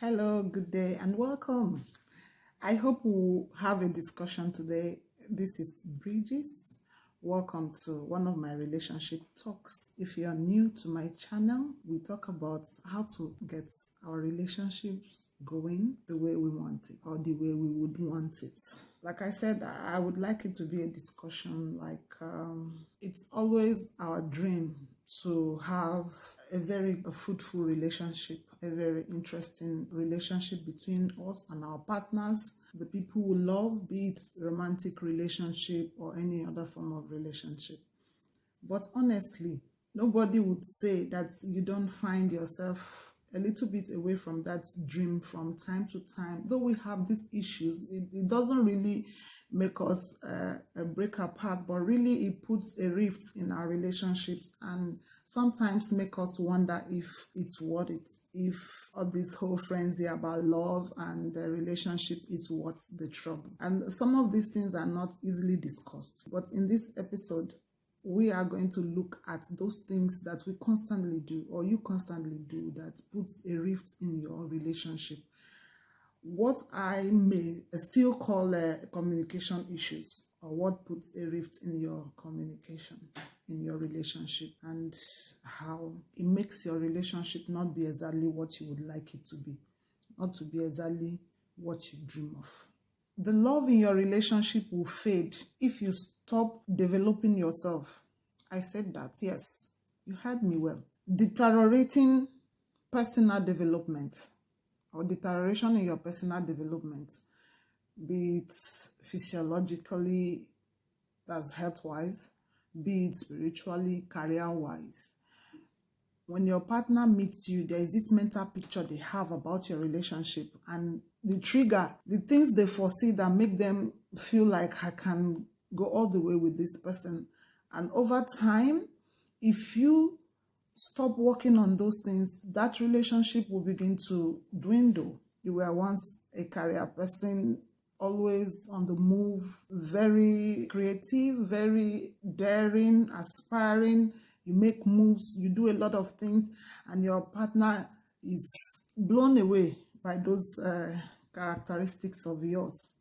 Hello, good day, and welcome. I hope we'll have a discussion today. This is Bridges. Welcome to one of my relationship talks. If you are new to my channel, we talk about how to get our relationships going the way we want it or the way we would want it. Like I said, I would like it to be a discussion. It's always our dream to have a very fruitful relationship, a very interesting relationship between us and our partners, the people we love, be it romantic relationship or any other form of relationship. But honestly, nobody would say that you don't find yourself a little bit away from that dream from time to time. Though we have these issues, it doesn't really make us break apart, but really it puts a rift in our relationships and sometimes make us wonder if it's worth it, if all this whole frenzy about love and the relationship is worth the trouble. And some of these things are not easily discussed, but in this episode we are going to look at those things that we constantly do or you constantly do that puts a rift in your relationship. What I may still call communication issues, or what puts a rift in your communication, in your relationship, and how it makes your relationship not be exactly what you would like it to be, not to be exactly what you dream of. The love in your relationship will fade if you stop developing yourself. I said that, yes, you heard me well. Deteriorating personal development or deterioration in your personal development, be it physiologically, that's health-wise, be it spiritually, career-wise. When your partner meets you, there is this mental picture they have about your relationship and the trigger, the things they foresee that make them feel like I can go all the way with this person. And over time, if you stop working on those things, that relationship will begin to dwindle. You were once a career person, always on the move, very creative, very daring, aspiring. You make moves, you do a lot of things, and your partner is blown away by those characteristics of yours.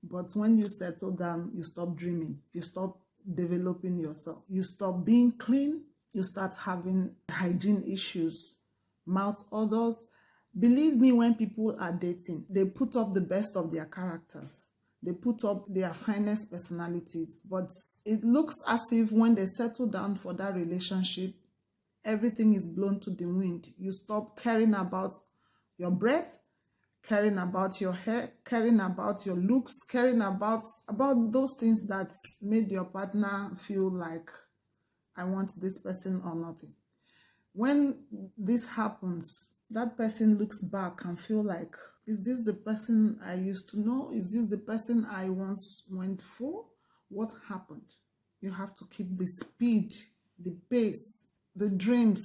But when you settle down, you stop dreaming, you stop developing yourself, you stop being clean, you start having hygiene issues, mouth odors. Believe me, when people are dating, they put up the best of their characters. They put up their finest personalities. But it looks as if when they settle down for that relationship, everything is blown to the wind. You stop caring about your breath, caring about your hair, caring about your looks, caring about those things that made your partner feel like, I want this person or nothing. When this happens, that person looks back and feel like, is this the person I used to know? Is this the person I once went for? What happened? You have to keep the speed, the pace, the dreams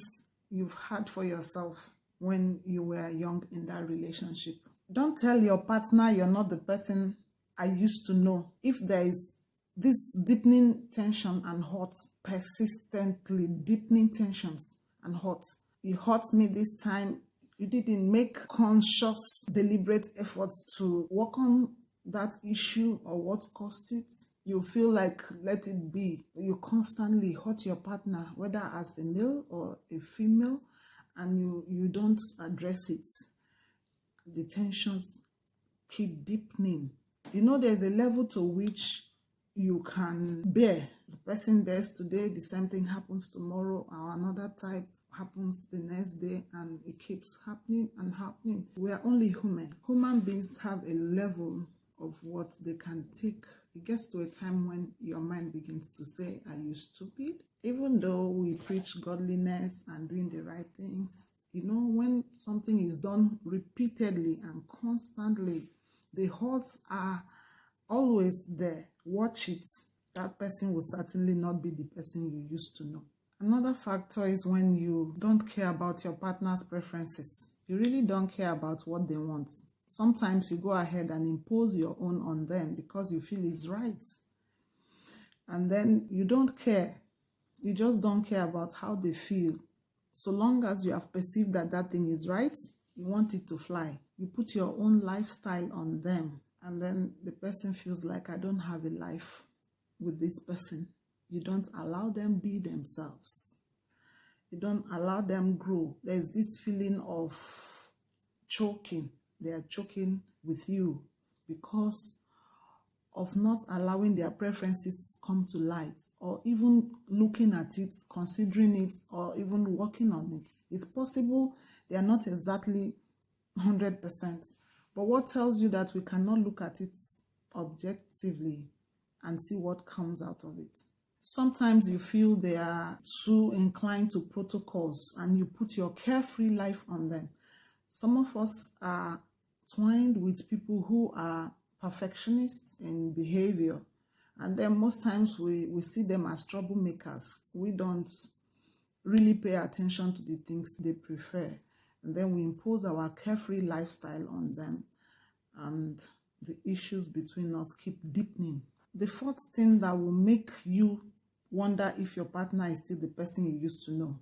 you've had for yourself when you were young in that relationship. Don't tell your partner you're not the person I used to know. If there is this deepening tension and hurt, persistently deepening tensions and hurt. You hurt me this time. You didn't make conscious, deliberate efforts to work on that issue or what caused it. You feel like, let it be. You constantly hurt your partner, whether as a male or a female, and you don't address it. The tensions keep deepening. You know, there's a level to which you can bear. The person bears today, the same thing happens tomorrow, or another type happens the next day, and it keeps happening and happening. We are only human. Human beings have a level of what they can take. It gets to a time when your mind begins to say, are you stupid? Even though we preach godliness and doing the right things, you know, when something is done repeatedly and constantly, the hurts are always there. Watch it. That person will certainly not be the person you used to know. Another factor is when you don't care about your partner's preferences. You really don't care about what they want. Sometimes you go ahead and impose your own on them because you feel it's right. And then you don't care. You just don't care about how they feel. So long as you have perceived that that thing is right, You want it to fly. You put your own lifestyle on them, and then the person feels like, I don't have a life with this person. You don't allow them be themselves. You don't allow them grow. There's this feeling of choking. They are choking with you because of not allowing their preferences come to light, or even looking at it, considering it, or even working on it. It's possible they are not exactly 100%, but what tells you that we cannot look at it objectively and see what comes out of it? Sometimes you feel they are too inclined to protocols and you put your carefree life on them. Some of us are twined with people who are perfectionists in behavior, and then most times we see them as troublemakers. We don't really pay attention to the things they prefer, and then we impose our carefree lifestyle on them, and the issues between us keep deepening. The fourth thing that will make you wonder if your partner is still the person you used to know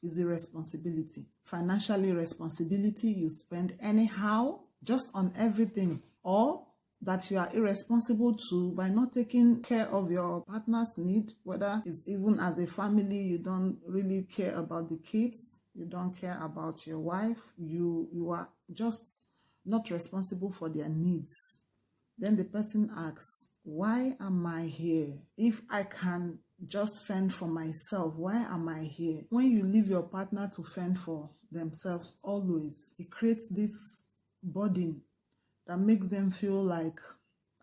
is irresponsibility. Financial irresponsibility. You spend anyhow, just on everything, or that you are irresponsible too by not taking care of your partner's need, whether it's even as a family, you don't really care about the kids, you don't care about your wife, you are just not responsible for their needs. Then the person asks, why am I here? If I can just fend for myself, why am I here? When you leave your partner to fend for themselves always, it creates this burden that makes them feel like,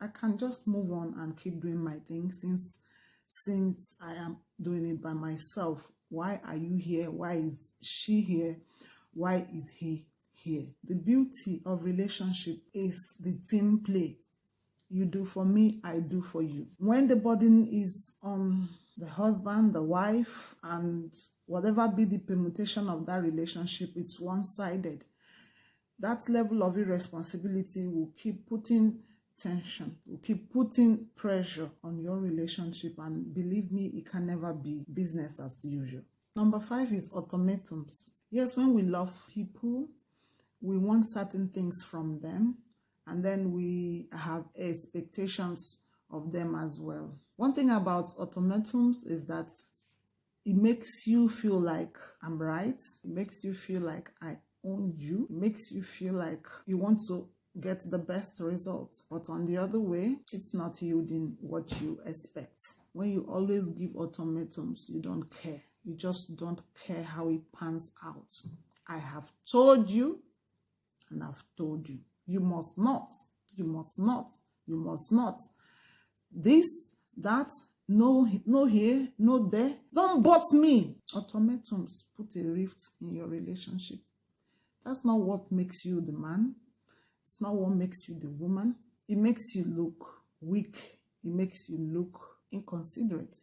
I can just move on and keep doing my thing since I am doing it by myself. Why are you here? Why is she here? Why is he here? The beauty of relationship is the team play. You do for me, I do for you. When the burden is on the husband, the wife, and whatever be the permutation of that relationship, it's one-sided. That level of irresponsibility will keep putting tension, will keep putting pressure on your relationship, and believe me, it can never be business as usual. Number 5 is ultimatums. Yes, when we love people, we want certain things from them, and then we have expectations of them as well. One thing about ultimatums is that it makes you feel like I'm right. It makes you feel like I own you. It makes you feel like you want to get the best results. But on the other way, it's not yielding what you expect. When you always give ultimatums, you don't care. You just don't care how it pans out. I have told you, and I've told you. You must not. You must not. You must not. This, that, no here, no there. Don't butt me. Ultimatums put a rift in your relationship. That's not what makes you the man. It's not what makes you the woman. It makes you look weak. It makes you look inconsiderate.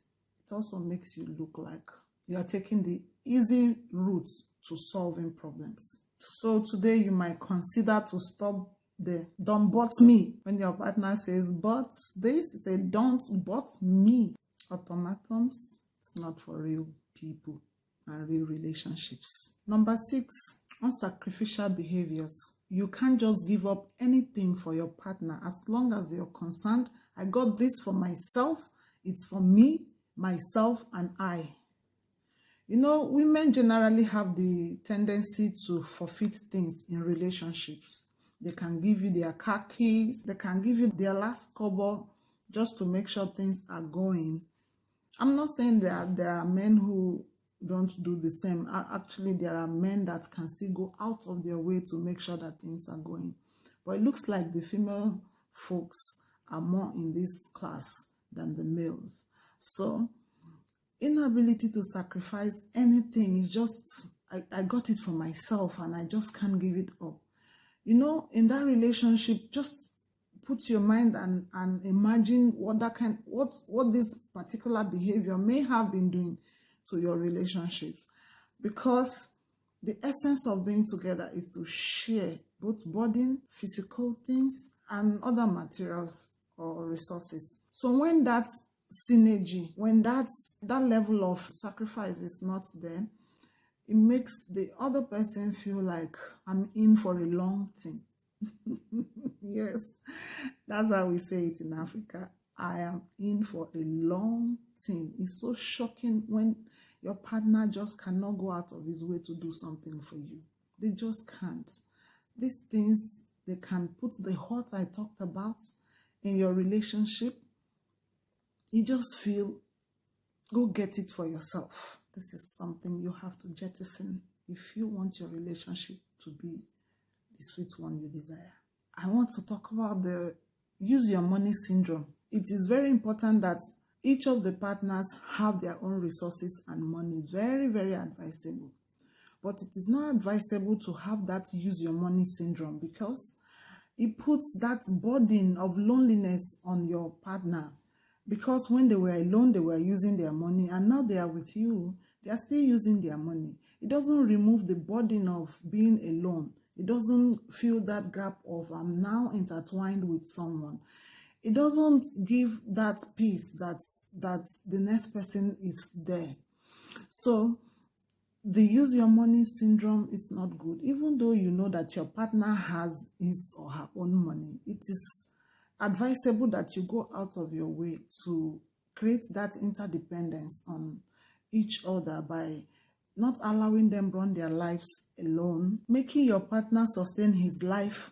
It also makes you look like you are taking the easy route to solving problems. So today you might consider to stop the don't butt me. When your partner says but this, say don't butt me. Ultimatums, it's not for real people and real relationships. Number 6, unsacrificial behaviors. You can't just give up anything for your partner as long as you're concerned. I got this for myself. It's for me, myself, and I. You know, women generally have the tendency to forfeit things in relationships. They can give you their car keys. They can give you their last kobo just to make sure things are going. I'm not saying that there are men who don't do the same. Actually, there are men that can still go out of their way to make sure that things are going. But it looks like the female folks are more in this class than the males. So, inability to sacrifice anything is just, I got it for myself and I just can't give it up. You know, in that relationship, just put your mind and imagine what this particular behavior may have been doing to your relationship. Because the essence of being together is to share both burden, physical things, and other materials or resources. So when that synergy, when that level of sacrifice is not there, it makes the other person feel like I'm in for a long thing. Yes, that's how we say it in Africa. I am in for a long thing. It's so shocking when your partner just cannot go out of his way to do something for you. They just can't. These things, they can put the hurt I talked about in your relationship. You just feel, go get it for yourself. This is something you have to jettison if you want your relationship to be the sweet one you desire. I want to talk about the use your money syndrome. It is very important that each of the partners have their own resources and money. Very, very advisable. But it is not advisable to have that use your money syndrome, because it puts that burden of loneliness on your partner. Because when they were alone, they were using their money, and now they are with you, they are still using their money. It doesn't remove the burden of being alone. It doesn't fill that gap of I'm now intertwined with someone. It doesn't give that peace that the next person is there. So the use your money syndrome is not good. Even though you know that your partner has his or her own money, it is advisable that you go out of your way to create that interdependence on each other by not allowing them run their lives alone. Making your partner sustain his life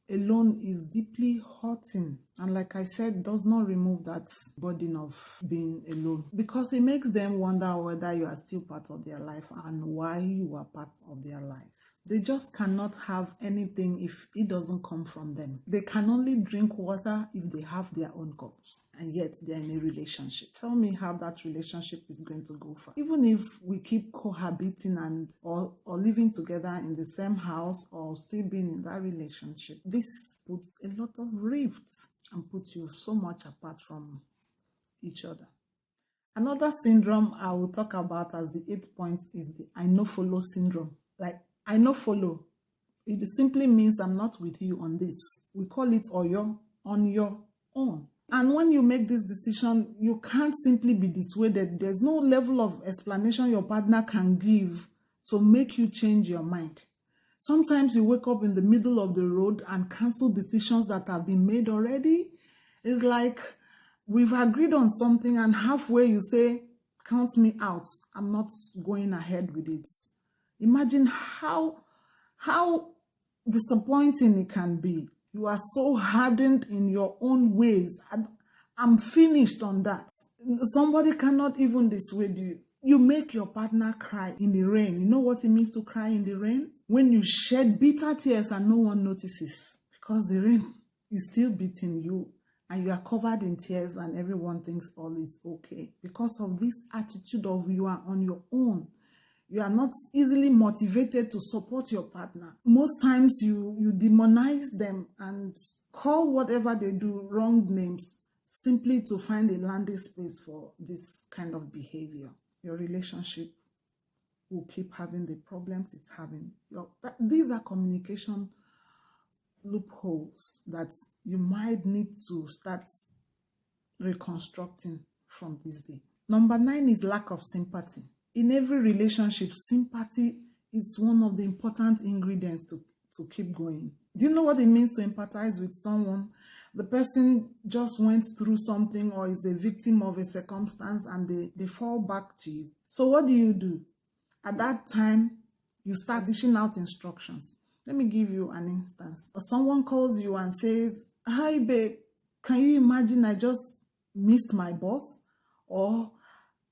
alone is deeply hurting, and like I said, does not remove that burden of being alone, because it makes them wonder whether you are still part of their life and why you are part of their life. They just cannot have anything if it doesn't come from them. They can only drink water if they have their own cups, and yet they're in a relationship. Tell me how that relationship is going to go far. Even if we keep cohabiting and or living together in the same house or still being in that relationship, this puts a lot of rifts and puts you so much apart from each other. Another syndrome I will talk about as the 8th point is the I no follow syndrome. Like, I no follow. It simply means I'm not with you on this. We call it Oyo, on your own. And when you make this decision, you can't simply be dissuaded. There's no level of explanation your partner can give to make you change your mind. Sometimes you wake up in the middle of the road and cancel decisions that have been made already. It's like we've agreed on something and halfway you say, count me out. I'm not going ahead with it. Imagine how disappointing it can be. You are so hardened in your own ways. I'm finished on that. Somebody cannot even dissuade you. You make your partner cry in the rain. You know what it means to cry in the rain? When you shed bitter tears and no one notices, because the rain is still beating you and you are covered in tears and everyone thinks all is okay. Because of this attitude of you are on your own. You are not easily motivated to support your partner. Most times you demonize them and call whatever they do wrong names simply to find a landing space for this kind of behavior. Your relationship will keep having the problems it's having. These are communication loopholes that you might need to start reconstructing from this day. Number 9 is lack of sympathy. In every relationship, sympathy is one of the important ingredients to keep going. Do you know what it means to empathize with someone? The person just went through something or is a victim of a circumstance and they fall back to you. So what do? At that time, you start dishing out instructions. Let me give you an instance. Someone calls you and says, "Hi babe, can you imagine I just missed my bus?" Or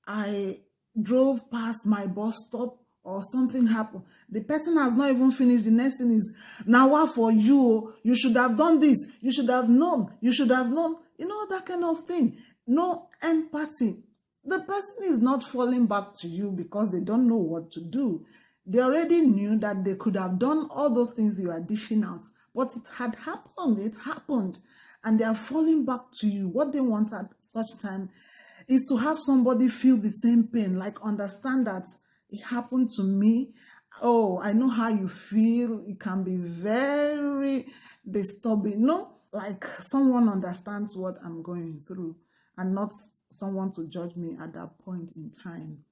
I drove past my bus stop, or something happened. The person has not even finished. The next thing is, "Now what for you? You should have done this. You should have known. You should have known." You know, that kind of thing. No empathy. The person is not falling back to you because they don't know what to do. They already knew that they could have done all those things you are dishing out. But it had happened. It happened. And they are falling back to you. What they want at such time is to have somebody feel the same pain. Like, understand that it happened to me. Oh, I know how you feel. It can be very disturbing. No, like someone understands what I'm going through and not someone to judge me at that point in time.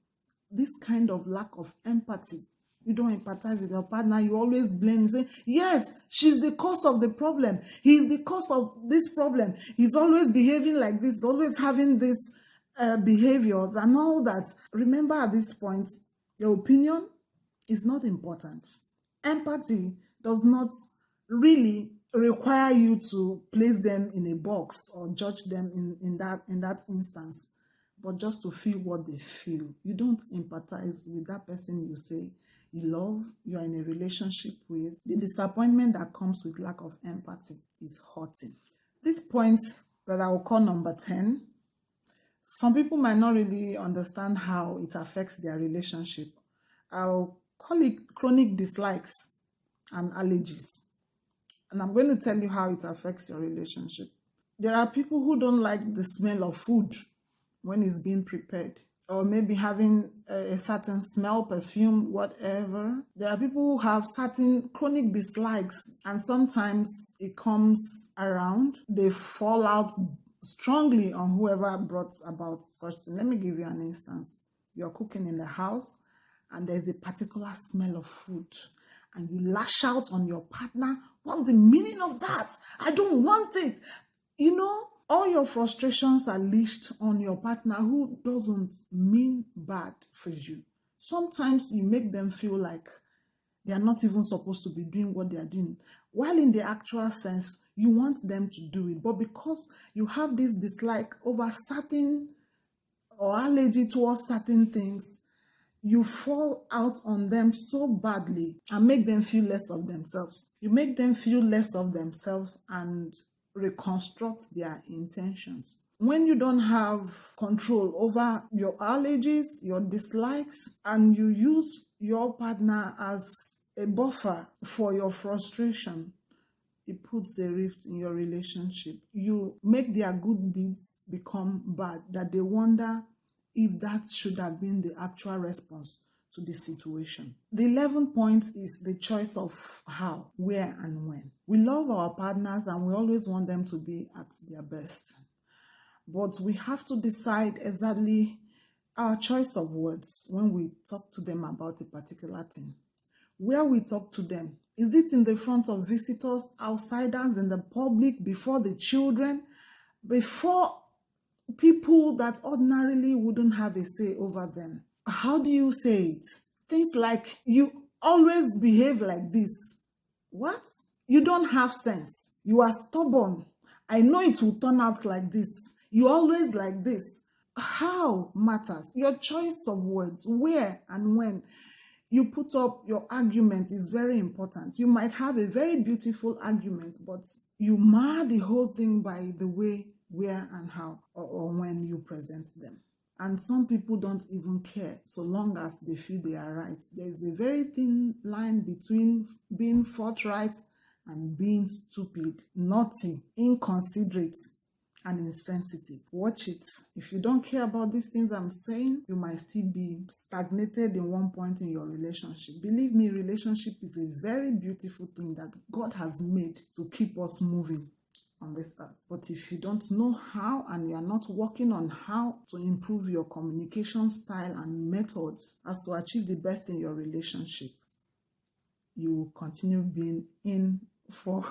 This kind of lack of empathy You don't empathize with your partner. You always blame. You say, yes, she's the cause of the problem. He's the cause of this problem. He's always behaving like this, always having these behaviors and all that. Remember, at this point, your opinion is not important. Empathy does not really require you to place them in a box or judge them in that instance, but just to feel what they feel. You don't empathize with that person you say you love, you're in a relationship with. The disappointment that comes with lack of empathy is hurting. This point that I will call number 10, some people might not really understand how it affects their relationship. I'll call it chronic dislikes and allergies. And I'm going to tell you how it affects your relationship. There are people who don't like the smell of food when it's being prepared, or maybe having a certain smell, perfume, whatever. There are people who have certain chronic dislikes, and sometimes it comes around. They fall out strongly on whoever brought about such thing. Let me give you an instance. You're cooking in the house, and there's a particular smell of food, and you lash out on your partner. What's the meaning of that? I don't want it. You know, all your frustrations are leashed on your partner who doesn't mean bad for you. Sometimes you make them feel like they are not even supposed to be doing what they are doing, while in the actual sense, you want them to do it. But because you have this dislike over certain or allergy towards certain things, you fall out on them so badly and make them feel less of themselves. You make them feel less of themselves and reconstruct their intentions. When you don't have control over your allergies, your dislikes, and you use your partner as a buffer for your frustration, it puts a rift in your relationship. You make their good deeds become bad, that they wonder if that should have been the actual response to the situation. The 11th point is the choice of how, where, and when. We love our partners and we always want them to be at their best. But we have to decide exactly our choice of words when we talk to them about a particular thing. Where we talk to them. Is it in the front of visitors, outsiders, in the public, before the children, before people that ordinarily wouldn't have a say over them? How do you say it? Things like, you always behave like this. What? You don't have sense. You are stubborn. I know it will turn out like this. You always like this. How matters. Your choice of words, where and when you put up your argument is very important. You might have a very beautiful argument, but you mar the whole thing by the way, where and how, or when you present them. And some people don't even care so long as they feel they are right. There's a very thin line between being forthright and being stupid, naughty, inconsiderate, and insensitive. Watch it. If you don't care about these things I'm saying, you might still be stagnated in one point in your relationship. Believe me, relationship is a very beautiful thing that God has made to keep us moving on this earth. But if you don't know how and you are not working on how to improve your communication style and methods as to achieve the best in your relationship, you will continue being in for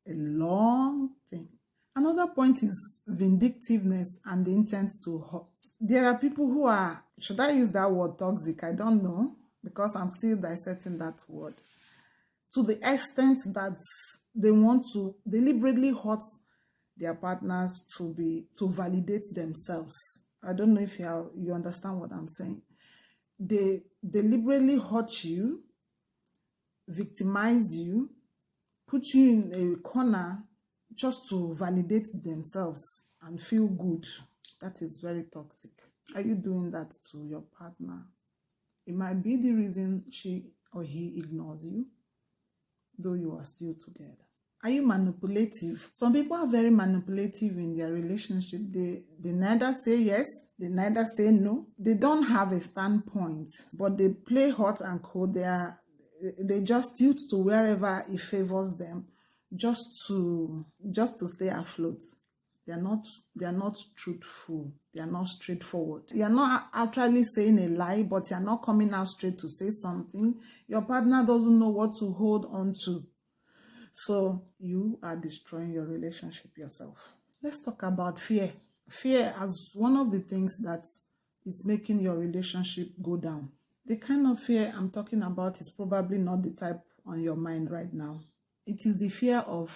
a long thing. Another point is vindictiveness and the intent to hurt. There are people who are, should I use that word toxic? I don't know, because I'm still dissecting that word. To the extent that they want to deliberately hurt their partners to validate themselves. I don't know if you understand what I'm saying. They deliberately hurt you, victimize you, put you in a corner just to validate themselves and feel good. That is very toxic. Are you doing that to your partner? It might be the reason she or he ignores you, though you are still together. Are you manipulative? Some people are very manipulative in their relationship. They neither say yes, they neither say no. They don't have a standpoint, but they play hot and cold. They just tilt to wherever it favors them, just to stay afloat. They are not truthful. They are not straightforward. You are not actually saying a lie, but you are not coming out straight to say something. Your partner doesn't know what to hold on to. So you are destroying your relationship yourself. Let's talk about fear. Fear as one of the things that is making your relationship go down. The kind of fear I'm talking about is probably not the type on your mind right now. It is the fear of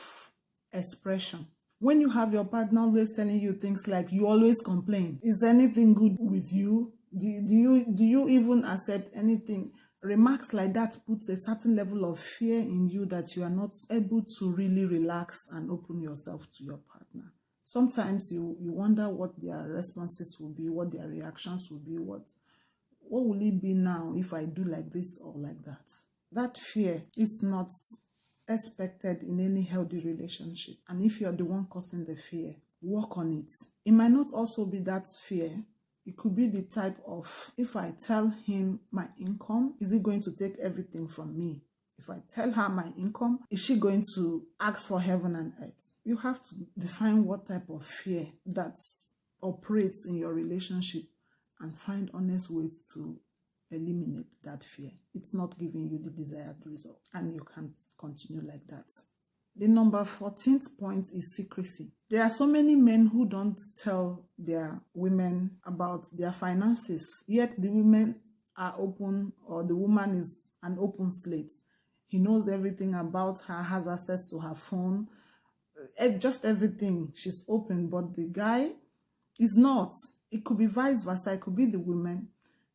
expression. When you have your partner always telling you things like, you always complain. Is anything good with you? Do you even accept anything? Remarks like that puts a certain level of fear in you that you are not able to really relax and open yourself to your partner. Sometimes you wonder what their responses will be, what their reactions will be, what will it be now if I do like this or like that? That fear is not expected in any healthy relationship. And if you're the one causing the fear, work on it. It might not also be that fear. It could be the type of, if I tell him my income, is he going to take everything from me? If I tell her my income, is she going to ask for heaven and earth? You have to define what type of fear that operates in your relationship and find honest ways to eliminate that fear. It's not giving you the desired result, and you can't continue like that. The number 14th point is secrecy. There are so many men who don't tell their women about their finances, yet the women are open, or the woman is an open slate. He knows everything about her, has access to her phone, just everything. She's open, but the guy is not. It could be vice versa. It could be the women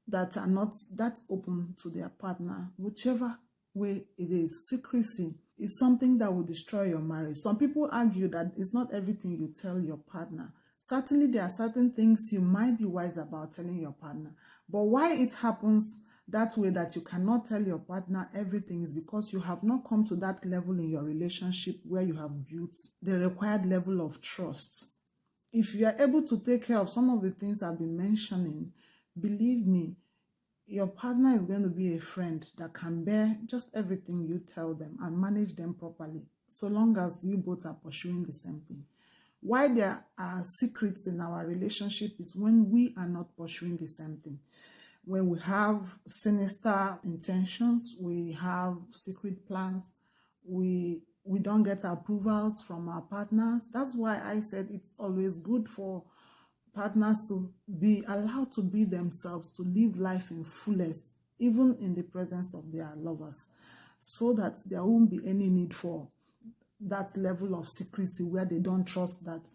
that are not that open to their partner. Whichever way it is, secrecy is something that will destroy your marriage. Some people argue that it's not everything you tell your partner. Certainly, there are certain things you might be wise about telling your partner. But why it happens that way, that you cannot tell your partner everything, is because you have not come to that level in your relationship where you have built the required level of trust. If you are able to take care of some of the things I've been mentioning, believe me, your partner is going to be a friend that can bear just everything you tell them and manage them properly, so long as you both are pursuing the same thing. Why there are secrets in our relationship is when we are not pursuing the same thing. When we have sinister intentions, we have secret plans, we don't get approvals from our partners. That's why I said it's always good for partners to be allowed to be themselves, to live life in fullest, even in the presence of their lovers, so that there won't be any need for that level of secrecy where they don't trust that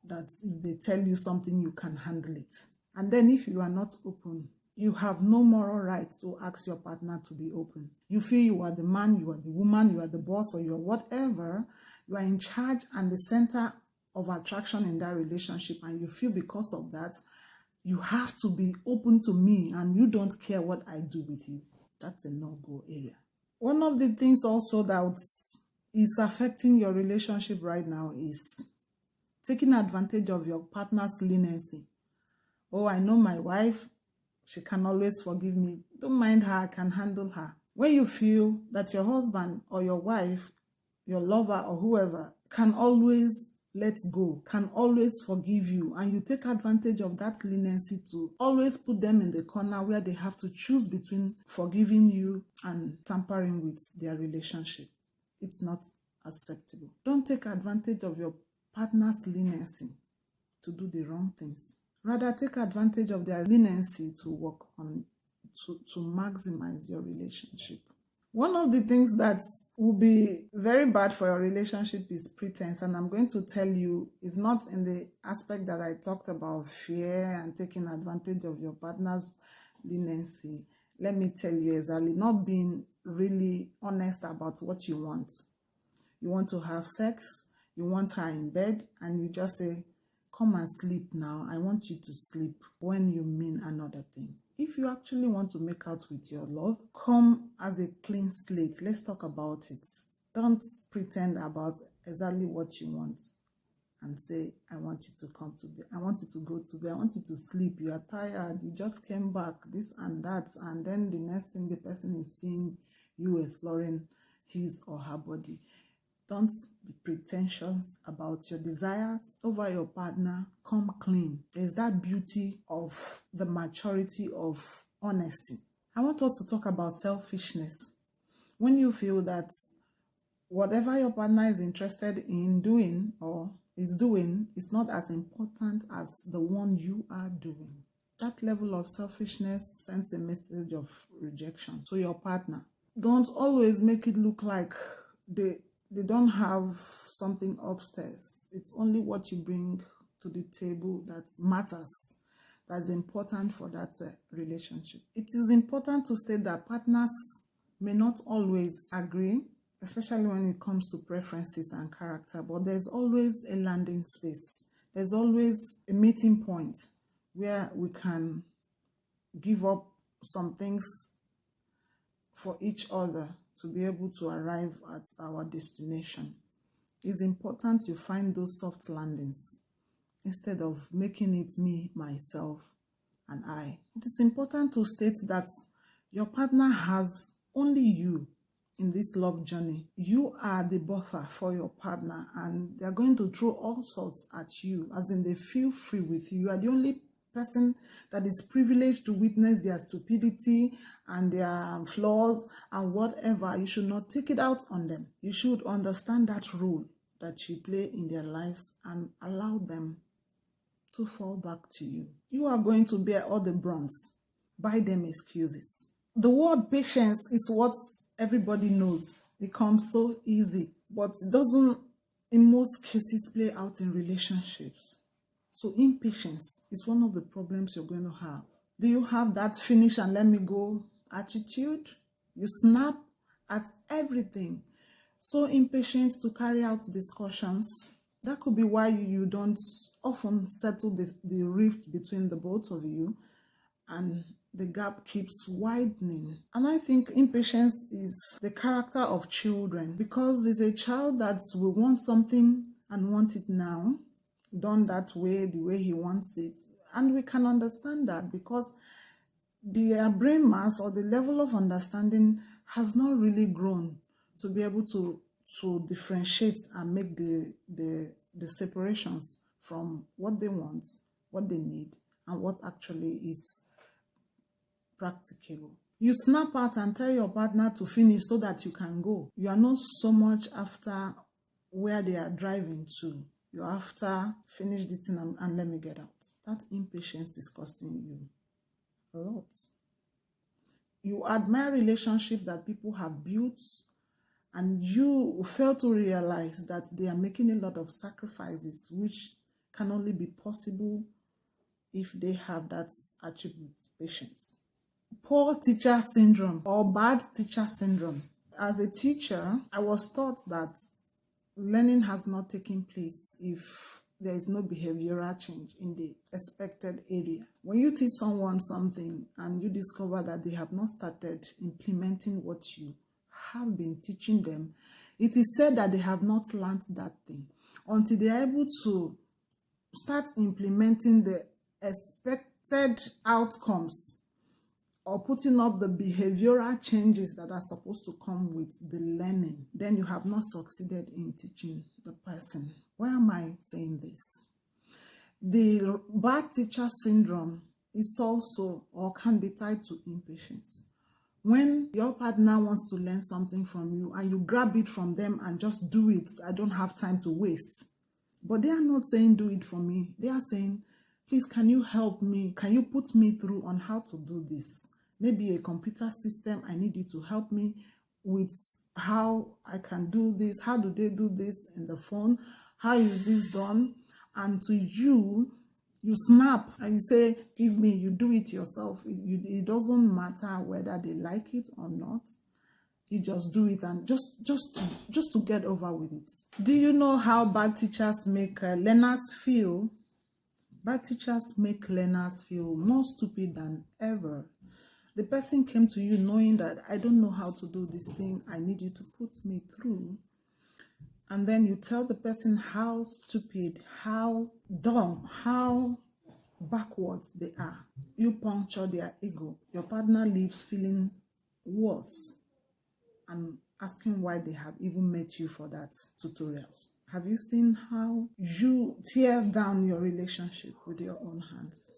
if they tell you something, you can handle it. And then if you are not open, you have no moral right to ask your partner to be open. You feel you are the man, you are the woman, you are the boss, or you are whatever. You are in charge and the center of attraction in that relationship, and you feel because of that, you have to be open to me and you don't care what I do with you. That's a no-go area. One of the things also that is affecting your relationship right now is taking advantage of your partner's leniency. Oh, I know my wife, she can always forgive me. Don't mind her, I can handle her. When you feel that your husband or your wife, your lover or whoever, can always let go, can always forgive you, and you take advantage of that leniency to always put them in the corner where they have to choose between forgiving you and tampering with their relationship, it's not acceptable. Don't take advantage of your partner's leniency to do the wrong things. Rather, take advantage of their leniency to work on, to maximize your relationship. One of the things that will be very bad for your relationship is pretense. And I'm going to tell you, it's not in the aspect that I talked about fear and taking advantage of your partner's leniency. Let me tell you exactly, not being really honest about what you want. You want to have sex, you want her in bed, and you just say, come and sleep now. I want you to sleep, when you mean another thing. If you actually want to make out with your love, come as a clean slate. Let's talk about it. Don't pretend about exactly what you want and say, I want you to come to bed. I want you to go to bed. I want you to sleep. You are tired. You just came back, this and that. And then the next thing, the person is seeing you exploring his or her body. Don't be pretentious about your desires over your partner. Come clean. There's that beauty of the maturity of honesty. I want us to talk about selfishness. When you feel that whatever your partner is interested in doing or is doing is not as important as the one you are doing, that level of selfishness sends a message of rejection to your partner. Don't always make it look like they don't have something upstairs. It's only what you bring to the table that matters, that's important for that relationship. It is important to state that partners may not always agree, especially when it comes to preferences and character, but there's always a landing space. There's always a meeting point where we can give up some things for each other to be able to arrive at our destination. It's important you find those soft landings instead of making it me, myself, and I. It is important to state that your partner has only you in this love journey. You are the buffer for your partner, and they're going to throw all sorts at you, as in they feel free with you. You are the only person that is privileged to witness their stupidity and their flaws and whatever. You should not take it out on them. You should understand that role that you play in their lives and allow them to fall back to you. You are going to bear all the brunts. Buy them excuses. The word patience is what everybody knows. It comes so easy, but it doesn't in most cases play out in relationships. So impatience is one of the problems you're going to have. Do you have that finish and let me go attitude? You snap at everything. So impatient to carry out discussions. That could be why you don't often settle the rift between the both of you, and the gap keeps widening. And I think impatience is the character of children, because it's a child that will want something and want it now, done that way, the way he wants it. And we can understand that because their brain mass or the level of understanding has not really grown to be able to differentiate and make the separations from what they want, what they need, and what actually is practicable. You snap out and tell your partner to finish so that you can go. You are not so much after where they are driving to. You're after finish this thing and let me get out. That impatience is costing you a lot. You admire relationships that people have built, and you fail to realize that they are making a lot of sacrifices, which can only be possible if they have that attribute, patience. Poor teacher syndrome or bad teacher syndrome. As a teacher, I was taught that learning has not taken place if there is no behavioral change in the expected area. When you teach someone something and you discover that they have not started implementing what you have been teaching them, it is said that they have not learned that thing until they are able to start implementing the expected outcomes or putting up the behavioral changes that are supposed to come with the learning. Then you have not succeeded in teaching the person. Why am I saying this? The bad teacher syndrome is also or can be tied to impatience. When your partner wants to learn something from you and you grab it from them and just do it, I don't have time to waste. But they are not saying do it for me. They are saying, please, can you help me? Can you put me through on how to do this? Maybe a computer system, I need you to help me with how I can do this. How do they do this in the phone? How is this done? And to you, you snap and you say, give me, you do it yourself. It doesn't matter whether they like it or not. You just do it and just to get over with it. Do you know how bad teachers make learners feel? Bad teachers make learners feel more stupid than ever. The person came to you knowing that I don't know how to do this thing. I need you to put me through. And then you tell the person how stupid, how dumb, how backwards they are. You puncture their ego. Your partner leaves feeling worse and asking why they have even met you for that tutorials. Have you seen how you tear down your relationship with your own hands?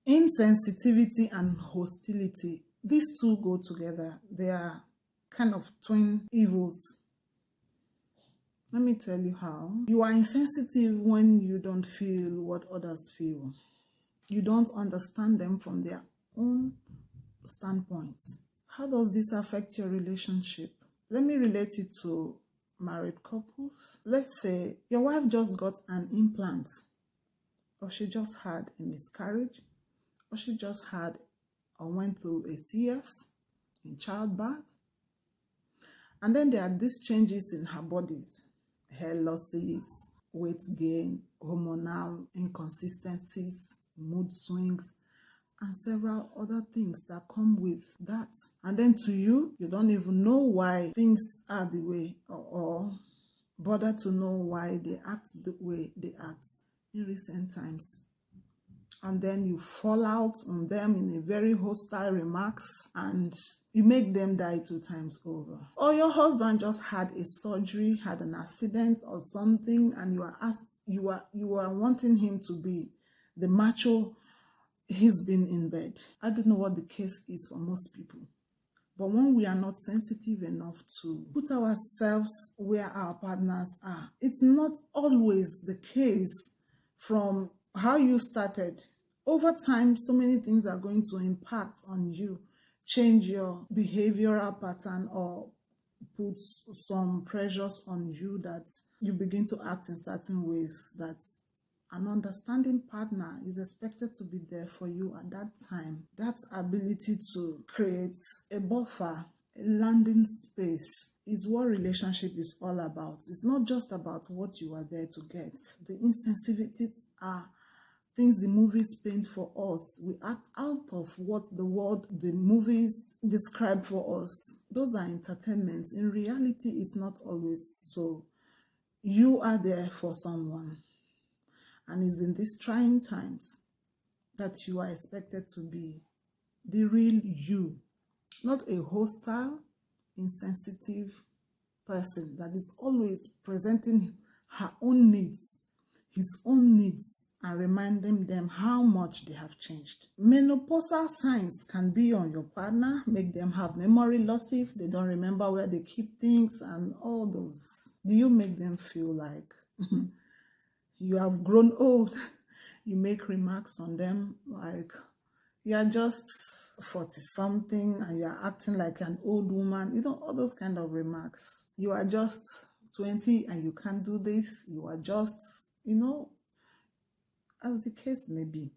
Insensitivity and hostility, these two go together. They are kind of twin evils. Let me tell you how. You are insensitive when you don't feel what others feel. You don't understand them from their own standpoints. How does this affect your relationship? Let me relate it to married couples. Let's say your wife just got an implant, or she just had a miscarriage, or she just had or went through a CS in childbirth. And then there are these changes in her body, hair losses, weight gain, hormonal inconsistencies, mood swings, and several other things that come with that. And then to you, you don't even know why things are the way, or bother to know why they act the way they act in recent times. And then you fall out on them in a very hostile remarks, and you make them die 2 times over. Or your husband just had a surgery, had an accident or something, and you are wanting him to be the macho he's been in bed. I don't know what the case is for most people. But when we are not sensitive enough to put ourselves where our partners are, it's not always the case from how you started. Over time, so many things are going to impact on you, change your behavioral pattern, or put some pressures on you that you begin to act in certain ways that an understanding partner is expected to be there for you at that time. That ability to create a buffer, a landing space, is what relationship is all about. It's not just about what you are there to get. The insensitivities are things the movies paint for us. We act out of what the movies describe for us. Those are entertainments. In reality, it's not always so. You are there for someone. And it's in these trying times that you are expected to be the real you, not a hostile, insensitive person that is always presenting her own needs, his own needs, and reminding them how much they have changed. Menopausal signs can be on your partner, make them have memory losses, they don't remember where they keep things, and all those. Do you make them feel like you have grown old? You make remarks on them like you are just 40-something and you are acting like an old woman. You know, all those kind of remarks. You are just 20 and you can't do this. You are just, as the case may be.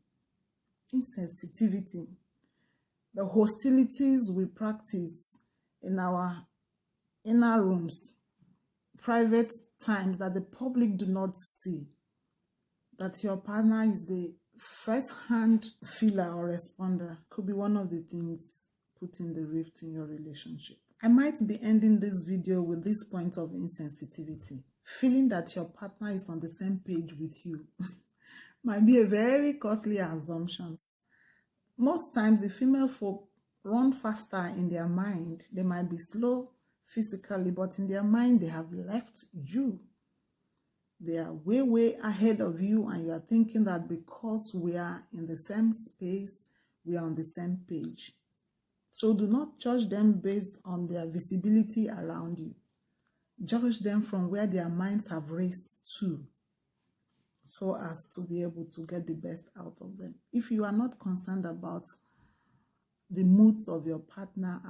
Insensitivity. The hostilities we practice in our inner rooms, private times that the public do not see. That your partner is the first-hand feeler or responder could be one of the things putting the rift in your relationship. I might be ending this video with this point of insensitivity. Feeling that your partner is on the same page with you might be a very costly assumption. Most times, the female folk run faster in their mind. They might be slow physically, but in their mind, they have left you. They are way, way ahead of you, and you are thinking that because we are in the same space, we are on the same page. So do not judge them based on their visibility around you. Judge them from where their minds have raced to, so as to be able to get the best out of them. If you are not concerned about the moods of your partner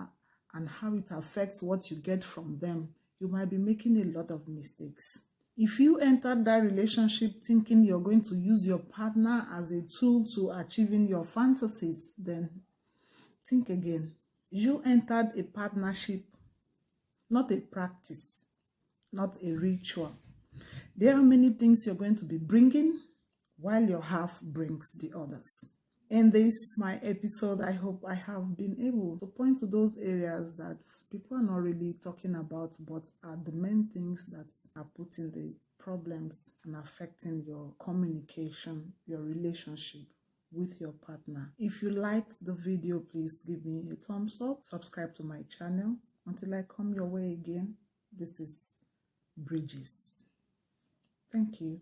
and how it affects what you get from them, you might be making a lot of mistakes. If you entered that relationship thinking you're going to use your partner as a tool to achieving your fantasies, then think again. You entered a partnership, not a practice, not a ritual. There are many things you're going to be bringing while your half brings the others. In this, my episode, I hope I have been able to point to those areas that people are not really talking about, but are the main things that are putting the problems and affecting your communication, your relationship with your partner. If you liked the video, please give me a thumbs up, subscribe to my channel. Until I come your way again, This is Bridges. Thank you.